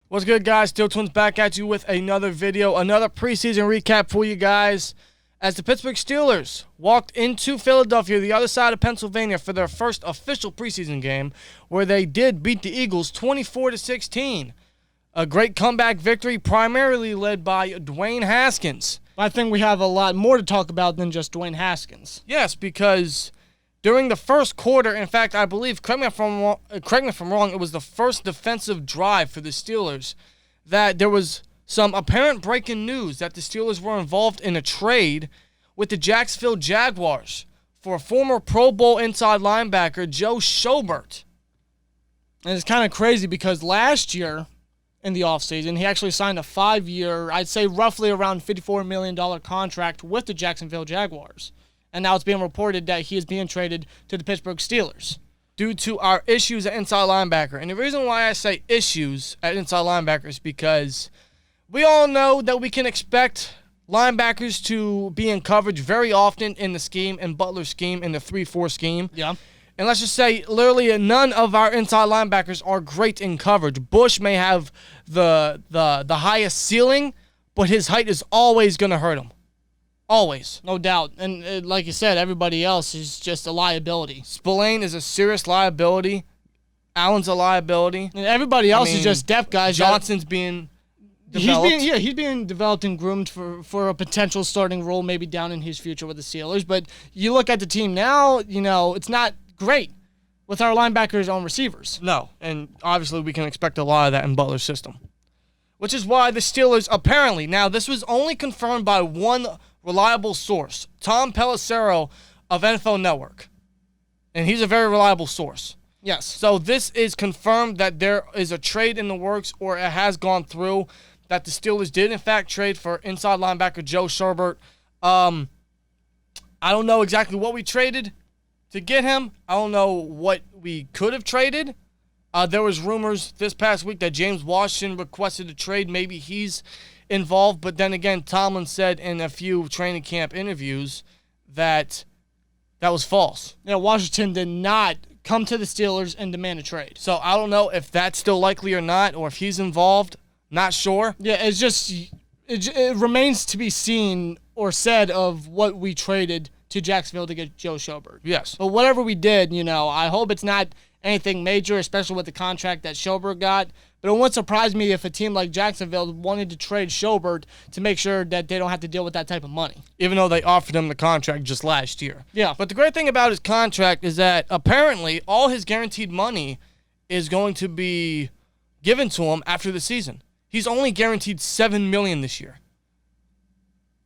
What's good, guys? SteelTwins back at you with another video, another preseason recap for you guys. As the Pittsburgh Steelers walked into Philadelphia, the other side of Pennsylvania, for their first official preseason game, where they did beat the Eagles 24-16. A great comeback victory, primarily led by Dwayne Haskins. I think we have a lot more to talk about than just Dwayne Haskins. Yes, because during the first quarter, in fact, I believe, correct me if I'm wrong, it was the first defensive drive for the Steelers, that there was some apparent breaking news that the Steelers were involved in a trade with the Jacksonville Jaguars for former Pro Bowl inside linebacker Joe Schobert. And it's kind of crazy because last year in the offseason, he actually signed a 5-year, I'd say roughly around $54 million contract with the Jacksonville Jaguars. And now it's being reported that he is being traded to the Pittsburgh Steelers due to our issues at inside linebacker. And the reason why I say issues at inside linebacker is because we all know that we can expect linebackers to be in coverage very often in the scheme, in Butler's scheme, in the 3-4 scheme. Yeah. And let's just say, literally, none of our inside linebackers are great in coverage. Bush may have the highest ceiling, but his height is always going to hurt him. Always. No doubt. And like you said, everybody else is just a liability. Spillane is a serious liability. Allen's a liability. And everybody else is just depth guys. Johnson's being developed. He's being developed and groomed for a potential starting role maybe down in his future with the Steelers. But you look at the team now, it's not great with our linebackers on receivers. No, and obviously we can expect a lot of that in Butler's system. Which is why the Steelers apparently, now this was only confirmed by one reliable source, Tom Pelissero of NFL Network. And he's a very reliable source. Yes. So this is confirmed that there is a trade in the works, or it has gone through, that the Steelers did in fact trade for inside linebacker Joe Schobert. I don't know exactly what we traded to get him. I don't know what we could have traded. There was rumors this past week that James Washington requested a trade. Maybe he's involved, but then again, Tomlin said in a few training camp interviews that that was false. Yeah, Washington did not come to the Steelers and demand a trade. So I don't know if that's still likely or not, or if he's involved. Not sure. Yeah, it's just it remains to be seen or said of what we traded to Jacksonville to get Joe Schobert. Yes. But whatever we did, I hope it's not anything major, especially with the contract that Schobert got. But it wouldn't surprise me if a team like Jacksonville wanted to trade Schobert to make sure that they don't have to deal with that type of money. Even though they offered him the contract just last year. Yeah. But the great thing about his contract is that apparently all his guaranteed money is going to be given to him after the season. He's only guaranteed $7 million this year.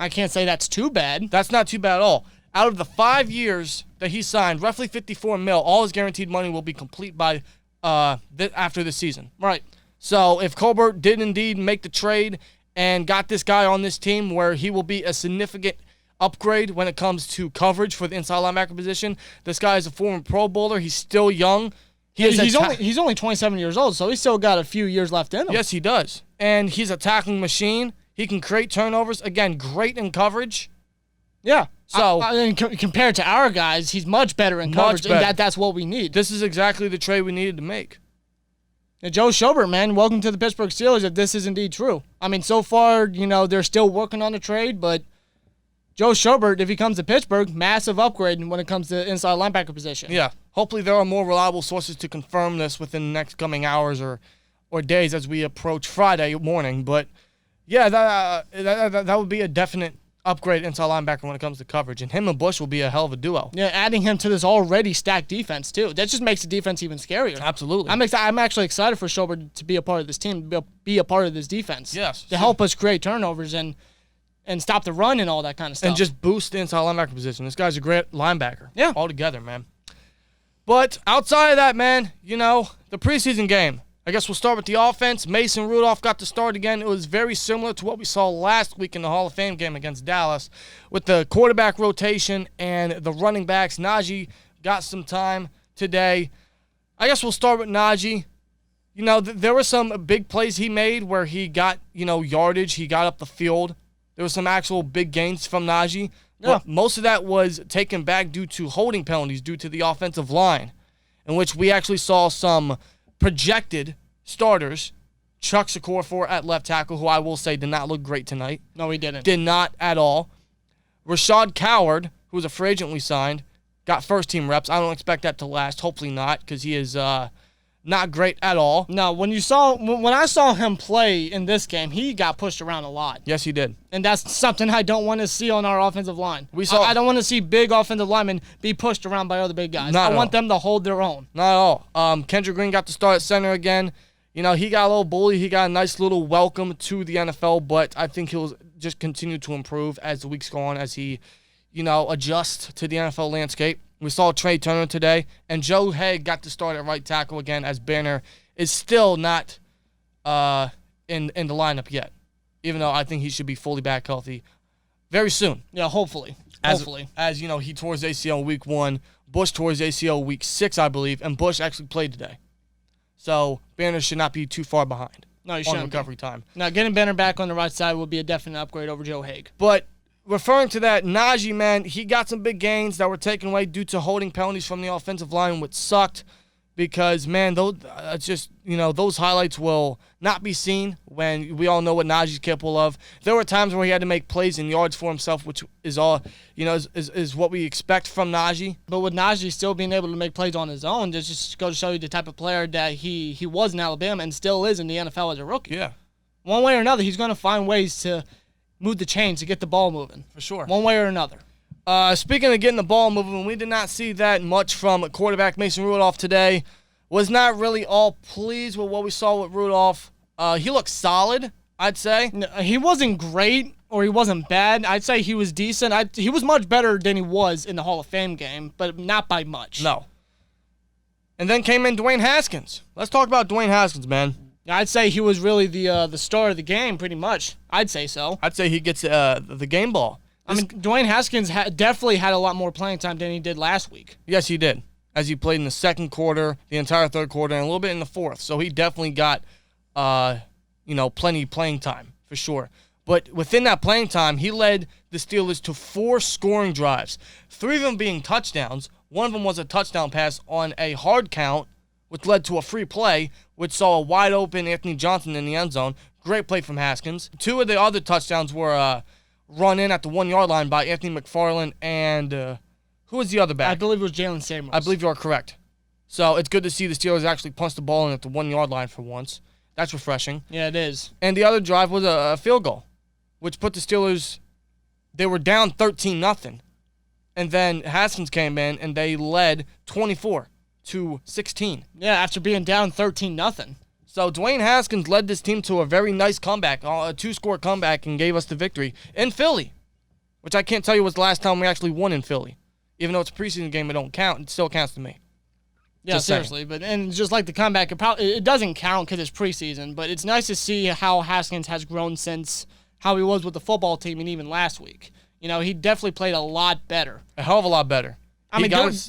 I can't say that's too bad. That's not too bad at all. Out of the 5 years that he signed, roughly $54 million, all his guaranteed money will be complete by after the season. Right. So if Colbert did indeed make the trade and got this guy on this team where he will be a significant upgrade when it comes to coverage for the inside linebacker position, this guy is a former Pro Bowler. He's still young. He's only 27 years old, so he's still got a few years left in him. Yes, he does. And he's a tackling machine. He can create turnovers. Again, great in coverage. Yeah. So compared to our guys, he's much better in coverage, and that's what we need. This is exactly the trade we needed to make. And Joe Schobert, man, welcome to the Pittsburgh Steelers if this is indeed true. I mean, so far, they're still working on the trade, but Joe Schobert, if he comes to Pittsburgh, massive upgrade when it comes to inside linebacker position. Yeah. Hopefully there are more reliable sources to confirm this within the next coming hours or days as we approach Friday morning. But, yeah, that would be a definite upgrade inside linebacker when it comes to coverage. And him and Bush will be a hell of a duo. Yeah, adding him to this already stacked defense, too. That just makes the defense even scarier. Absolutely. I'm actually excited for Schobert to be a part of this team, to be a part of this defense. Yes. To help us create turnovers and stop the run and all that kind of stuff. And just boost the inside linebacker position. This guy's a great linebacker. Yeah. Altogether, man. But outside of that, man, the preseason game. I guess we'll start with the offense. Mason Rudolph got to start again. It was very similar to what we saw last week in the Hall of Fame game against Dallas with the quarterback rotation and the running backs. Najee got some time today. I guess we'll start with Najee. There were some big plays he made where he got, yardage. He got up the field. There were some actual big gains from Najee. Yeah. But most of that was taken back due to holding penalties due to the offensive line, in which we actually saw some projected starters Chuck Okorafor at left tackle, who I will say did not look great tonight. No, he didn't. Did not at all. Rashad Coward, who was a free agent we signed, got first-team reps. I don't expect that to last. Hopefully not, because he is not great at all. No, when I saw him play in this game, he got pushed around a lot. Yes, he did. And that's something I don't want to see on our offensive line. I don't want to see big offensive linemen be pushed around by other big guys. I want them to hold their own. Not at all. Kendrick Green got to start at center again. He got a little bully. He got a nice little welcome to the NFL, but I think he'll just continue to improve as the weeks go on, as he, adjusts to the NFL landscape. We saw Trey Turner today, and Joe Haig got to start at right tackle again, as Banner is still not in the lineup yet, even though I think he should be fully back healthy very soon. Yeah, hopefully. As he tore his ACL week 1, Bush tore his ACL week 6, I believe, and Bush actually played today. So Banner should not be too far behind on recovery time. Now, getting Banner back on the right side would be a definite upgrade over Joe Haig. But referring to that, Najee, man, he got some big gains that were taken away due to holding penalties from the offensive line, which sucked because, man, those highlights will not be seen when we all know what Najee's capable of. There were times where he had to make plays and yards for himself, which is all, is what we expect from Najee. But with Najee still being able to make plays on his own, this just goes to show you the type of player that he was in Alabama and still is in the NFL as a rookie. Yeah. One way or another, he's going to find ways to move the chains to get the ball moving. For sure. One way or another. Speaking of getting the ball moving, we did not see that much from quarterback Mason Rudolph today. Was not really all pleased with what we saw with Rudolph. He looked solid, I'd say. No, he wasn't great or he wasn't bad. I'd say he was decent. He was much better than he was in the Hall of Fame game, but not by much. No. And then came in Dwayne Haskins. Let's talk about Dwayne Haskins, man. I'd say he was really the star of the game, pretty much. I'd say so. I'd say he gets the game ball. Dwayne Haskins definitely had a lot more playing time than he did last week. Yes, he did, as he played in the second quarter, the entire third quarter, and a little bit in the fourth. So he definitely got, plenty playing time, for sure. But within that playing time, he led the Steelers to 4 scoring drives, 3 of them being touchdowns. One of them was a touchdown pass on a hard count, which led to a free play, which saw a wide-open Anthony Johnson in the end zone. Great play from Haskins. 2 of the other touchdowns were run in at the 1-yard line by Anthony McFarland and who was the other back? I believe it was Jalen Samuels. I believe you are correct. So it's good to see the Steelers actually punch the ball in at the 1-yard line for once. That's refreshing. Yeah, it is. And the other drive was a field goal, which put the Steelers, they were down 13-0. And then Haskins came in and they led 24-16. Yeah, after being down 13-0. So Dwayne Haskins led this team to a very nice comeback, a 2-score comeback, and gave us the victory in Philly, which I can't tell you was the last time we actually won in Philly. Even though it's a preseason game, it don't count. It still counts to me. Yeah, just seriously. saying. But and just like the comeback, it doesn't count because it's preseason. But it's nice to see how Haskins has grown since how he was with the football team and even last week. He definitely played a lot better. A hell of a lot better.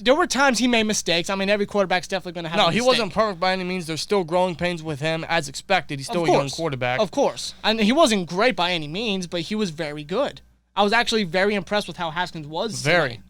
There were times he made mistakes. Every quarterback's definitely going to have a mistake. No, he wasn't perfect by any means. There's still growing pains with him, as expected. He's still a young quarterback. Of course. And he wasn't great by any means, but he was very good. I was actually very impressed with how Haskins was Very. tonight.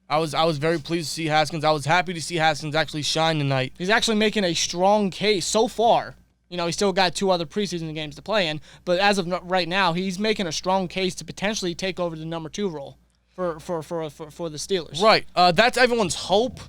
I was very pleased to see Haskins. I was happy to see Haskins actually shine tonight. He's actually making a strong case so far. He's still got 2 other preseason games to play in, but as of right now, he's making a strong case to potentially take over the number 2 role for the Steelers. Right. That's everyone's hope,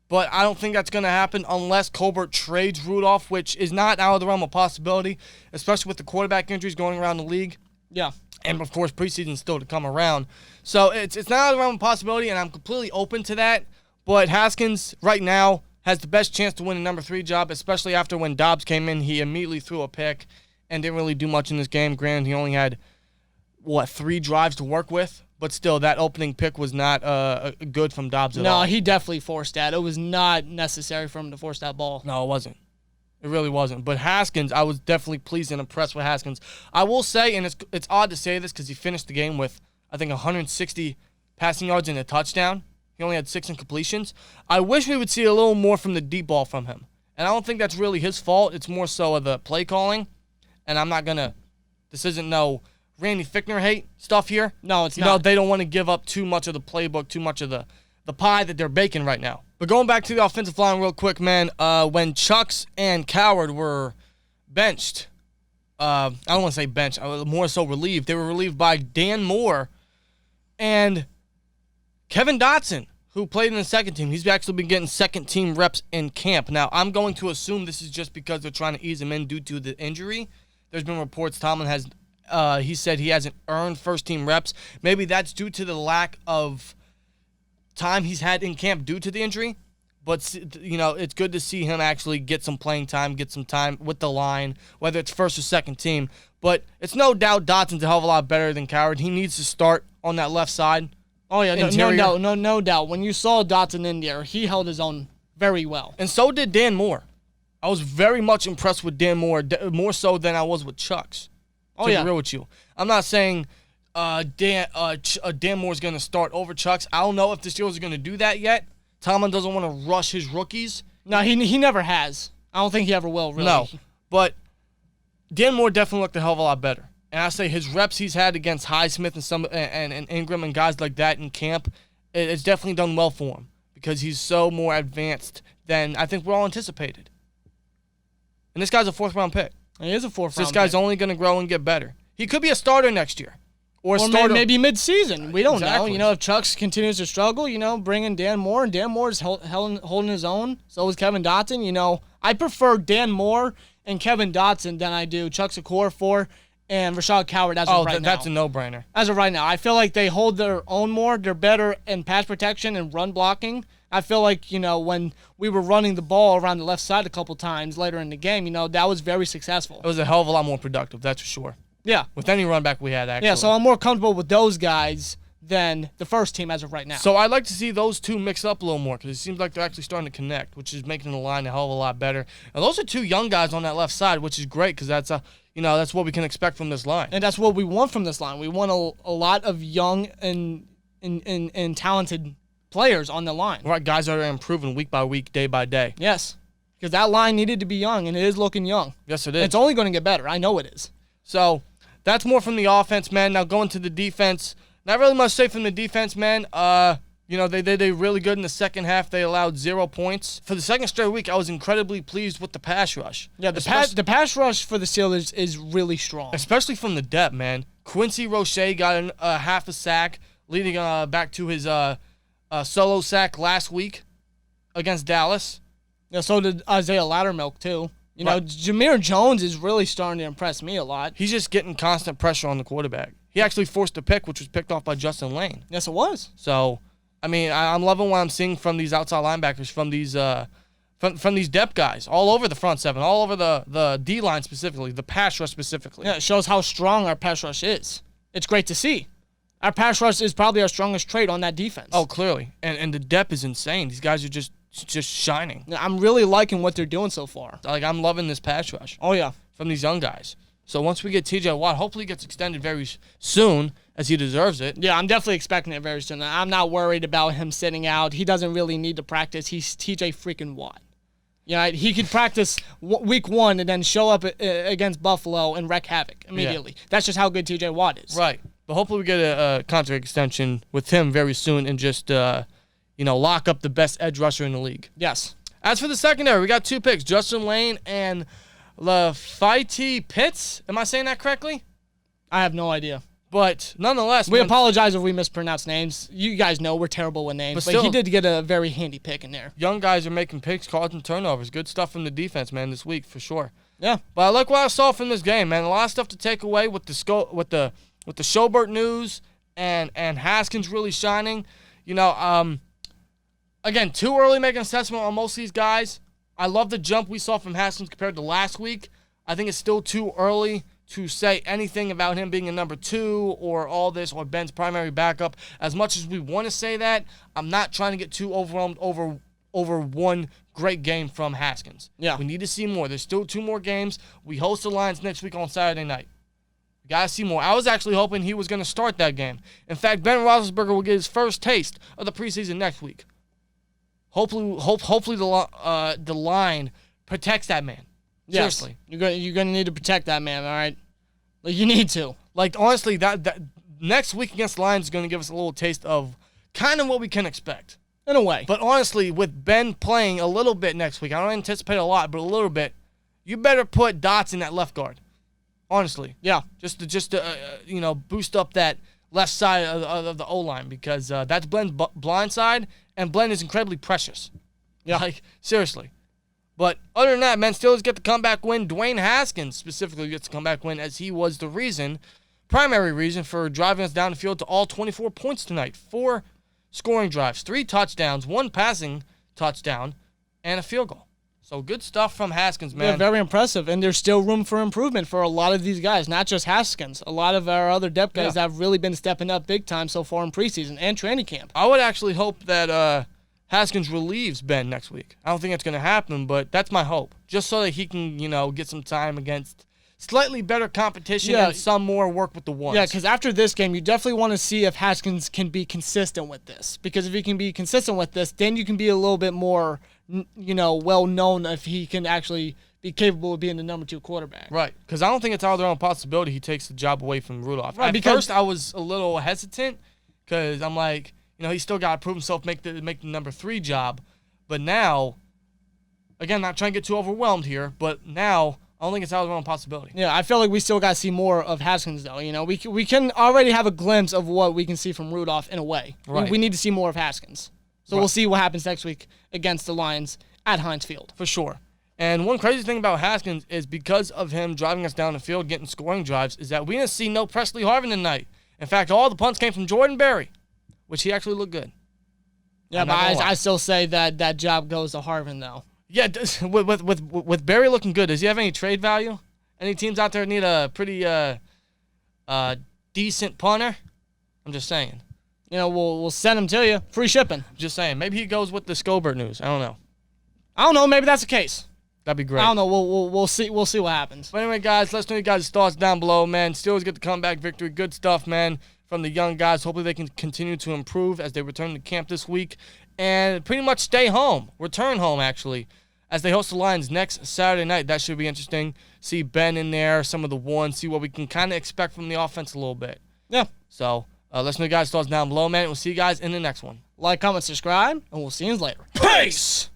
but I don't think that's going to happen unless Colbert trades Rudolph, which is not out of the realm of possibility, especially with the quarterback injuries going around the league. Yeah. And, of course, preseason still to come around. So it's not out of the realm of possibility, and I'm completely open to that. But Haskins, right now, has the best chance to win the number 3 job, especially after when Dobbs came in. He immediately threw a pick and didn't really do much in this game. Granted, he only had, 3 drives to work with? But still, that opening pick was not good from Dobbs at all. No, he definitely forced that. It was not necessary for him to force that ball. No, it wasn't. It really wasn't. But Haskins, I was definitely pleased and impressed with Haskins. I will say, and it's odd to say this because he finished the game with, I think, 160 passing yards and a touchdown. He only had 6 incompletions. I wish we would see a little more from the deep ball from him. And I don't think that's really his fault. It's more so of the play calling. And I'm not going to – this isn't no Randy Fichtner hate stuff here. No, it's not. They don't want to give up too much of the playbook, too much of the pie that they're baking right now. But going back to the offensive line real quick, man, when Chucks and Coward were benched. I don't want to say benched. More so relieved. They were relieved by Dan Moore and Kevin Dotson, who played in the second team. He's actually been getting second team reps in camp. Now, I'm going to assume this is just because they're trying to ease him in due to the injury. There's been reports Tomlin has, he said he hasn't earned first team reps. Maybe that's due to the lack of time he's had in camp due to the injury. But, it's good to see him actually get some playing time, get some time with the line, whether it's first or second team. But it's no doubt Dotson's a hell of a lot better than Coward. He needs to start on that left side. Oh, yeah, no doubt. When you saw Dotson in there, he held his own very well. And so did Dan Moore. I was very much impressed with Dan Moore, more so than I was with Chucks. To be real with you. I'm not saying Dan Moore's going to start over Chucks. I don't know if the Steelers are going to do that yet. Tomlin doesn't want to rush his rookies. No, he never has. I don't think he ever will, really. No, but Dan Moore definitely looked a hell of a lot better. And I say his reps he's had against Highsmith and Ingram and guys like that in camp, it's definitely done well for him because he's so more advanced than I think we're all anticipated. And this guy's a fourth-round pick. He is a fourth-round pick. This guy's only going to grow and get better. He could be a starter next year. Or maybe mid-season. We don't know. If Chucks continues to struggle, bring in Dan Moore. And Dan Moore's holding his own. So is Kevin Dotson. I prefer Dan Moore and Kevin Dotson than I do Chuck Okorafor and Rashad Coward as of right now. That's a no-brainer. As of right now. I feel like they hold their own more. They're better in pass protection and run blocking. I feel like, when we were running the ball around the left side a couple times later in the game, that was very successful. It was a hell of a lot more productive, that's for sure. Yeah. With any run back we had, actually. Yeah, so I'm more comfortable with those guys than the first team as of right now. So I'd like to see those two mix up a little more because it seems like they're actually starting to connect, which is making the line a hell of a lot better. And those are two young guys on that left side, which is great because that's that's what we can expect from this line. And that's what we want from this line. We want a lot of young and talented players on the line. Right, guys that are improving week by week, day by day. Yes, because that line needed to be young, and it is looking young. Yes, it is. It's only going to get better. I know it is. So that's more from the offense, man. Now going to the defense. Not really much to say from the defense, man. They did really good in the second half. They allowed 0 points. For the second straight week, I was incredibly pleased with the pass rush. Yeah, the pass rush for the Steelers is really strong. Especially from the depth, man. Quincy Roche got half a sack, leading back to his solo sack last week against Dallas. Yeah, so did Isaiah Loudermilk, too. Right. Jameer Jones is really starting to impress me a lot. He's just getting constant pressure on the quarterback. He actually forced a pick, which was picked off by Justin Lane. Yes, it was. So, I'm loving what I'm seeing from these outside linebackers, from these from these depth guys, all over the front seven, all over the D-line specifically, the pass rush specifically. Yeah, it shows how strong our pass rush is. It's great to see. Our pass rush is probably our strongest trait on that defense. Oh, clearly. And the depth is insane. These guys are just shining. I'm really liking what they're doing so far. I'm loving this pass rush. Oh, yeah. From these young guys. So once we get T.J. Watt, hopefully he gets extended very soon, as he deserves it. Yeah, I'm definitely expecting it very soon. I'm not worried about him sitting out. He doesn't really need to practice. He's T.J. freaking Watt. He could practice week 1 and then show up against Buffalo and wreak havoc immediately. Yeah. That's just how good T.J. Watt is. Right. But hopefully we get a contract extension with him very soon and just lock up the best edge rusher in the league. Yes. As for the secondary, we got 2 picks, Justin Lane and Lafaiti Pitts. Am I saying that correctly? I have no idea. But nonetheless, we apologize if we mispronounce names. You guys know we're terrible with names, but he did get a very handy pick in there. Young guys are making picks, causing turnovers. Good stuff from the defense, man, this week for sure. Yeah. But I like what I saw from this game, man. A lot of stuff to take away with the Schobert news and Haskins really shining. Again, too early making an assessment on most of these guys. I love the jump we saw from Haskins compared to last week. I think it's still too early to say anything about him being a number 2 or all this or Ben's primary backup. As much as we want to say that, I'm not trying to get too overwhelmed over one great game from Haskins. Yeah. We need to see more. There's still 2 more games. We host the Lions next week on Saturday night. We got to see more. I was actually hoping he was going to start that game. In fact, Ben Roethlisberger will get his first taste of the preseason next week. Hopefully the line protects that man. Yes. Seriously. You're gonna need to protect that man, all right? You need to. Honestly, that next week against the Lions is going to give us a little taste of kind of what we can expect. In a way. But honestly, with Ben playing a little bit next week, I don't anticipate a lot, but a little bit, you better put Dotson in that left guard. Honestly. Yeah. Just to boost up that left side of the O-line because that's Blenn's blind side, and Blenn is incredibly precious. Yeah. Like, seriously. But other than that, man, Steelers get the comeback win. Dwayne Haskins specifically gets the comeback win as he was the primary reason for driving us down the field to all 24 points tonight. 4 scoring drives, 3 touchdowns, 1 passing touchdown, and a field goal. So good stuff from Haskins, man. Yeah, very impressive. And there's still room for improvement for a lot of these guys, not just Haskins. A lot of our other depth guys have really been stepping up big time so far in preseason and training camp. I would actually hope that Haskins relieves Ben next week. I don't think it's going to happen, but that's my hope. Just so that he can, get some time against slightly better competition and some more work with the ones. Yeah, because after this game, you definitely want to see if Haskins can be consistent with this. Because if he can be consistent with this, then you can be a little bit more, well-known if he can actually be capable of being the number 2 quarterback. Right, because I don't think it's out of their own possibility he takes the job away from Rudolph. Right, At first, I was a little hesitant because I'm like, he's still got to prove himself, make the number 3 job. But now, again, not trying to get too overwhelmed here, but now I don't think it's out of their own possibility. Yeah, I feel like we still got to see more of Haskins, though. We can already have a glimpse of what we can see from Rudolph in a way. Right. We need to see more of Haskins. So we'll see what happens next week against the Lions at Heinz Field. For sure. And one crazy thing about Haskins is because of him driving us down the field, getting scoring drives, is that we didn't see no Presley Harvin tonight. In fact, all the punts came from Jordan Berry, which he actually looked good. Yeah, but I still say that job goes to Harvin, though. Yeah, with Berry looking good, does he have any trade value? Any teams out there need a pretty decent punter? I'm just saying. We'll send him to you. Free shipping. Just saying. Maybe he goes with the Schobert news. I don't know. Maybe that's the case. That'd be great. I don't know. We'll see. We'll see what happens. But anyway, guys, let us know your guys' thoughts down below, man. Steelers get the comeback victory. Good stuff, man, from the young guys. Hopefully they can continue to improve as they return to camp this week and pretty much stay home. Return home, actually, as they host the Lions next Saturday night. That should be interesting. See Ben in there, some of the ones, see what we can kind of expect from the offense a little bit. Yeah. So let us know your guys' thoughts down below, man. We'll see you guys in the next one. Like, comment, subscribe, and we'll see you later. Peace!